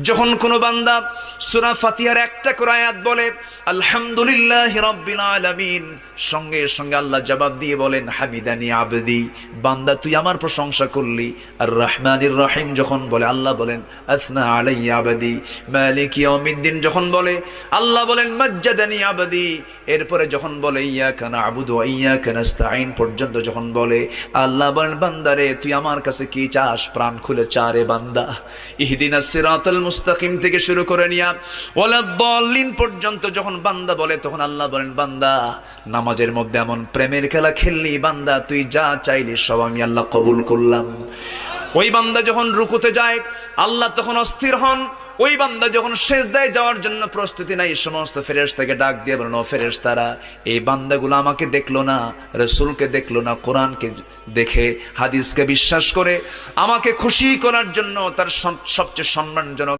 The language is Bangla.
যখন কোনো বান্দা সূরা ফাতিহার একটা করে আয়াত বলে আলহামদুলিল্লাহি রাব্বিল আলামিন, সঙ্গে সঙ্গে আল্লাহ জবাব দিয়ে বলেন হামিদানি আবদি, বান্দা তুই আমার প্রশংসা করলি। আর রহমানির রহিম যখন বলে আল্লাহ বলেন আসনা আলাইয়া আবদি। মালিক ইয়াউমিদ্দিন যখন বলে আল্লাহ বলেন মাজ্জাদানি আবদি। এরপরে যখন বলে ইয়াকা না'বুদু ওয়া ইয়াকা নাস্তাঈন পর্যন্ত যখন বলে আল্লাহ বলেন বান্দারে তুই আমার কাছে কি চাস, প্রাণ খুলে চা রে বান্দা। ইহদিনাস সিরাতাল মুস্তাকিম থেকে শুরু করে নিয়া ওয়ালাদ-দাল্লিন পর্যন্ত যখন বান্দা বলে তখন আল্লাহ বলেন বান্দা নামাজের মধ্যে এমন প্রেমের খেলা খেললি বান্দা, তুই যা চাইলি সব আমি আল্লাহ কবুল করলাম। ওই বান্দা যখন রুকুতে যায় আল্লাহ তখন অস্থির হন। ওই বান্দা যখন সিজদায় যাওয়ার জন্য প্রস্তুতি নাই, সমস্ত ফেরেশতাকে ডাক দিয়ে বলেন ও ফেরেশতারা, এই বান্দাগুলো আমাকে দেখলো না, রাসূলকে দেখলো না, কোরআনকে দেখে হাদিসকে বিশ্বাস করে আমাকে খুশি করার জন্য তার সবচেয়ে সম্মানজনক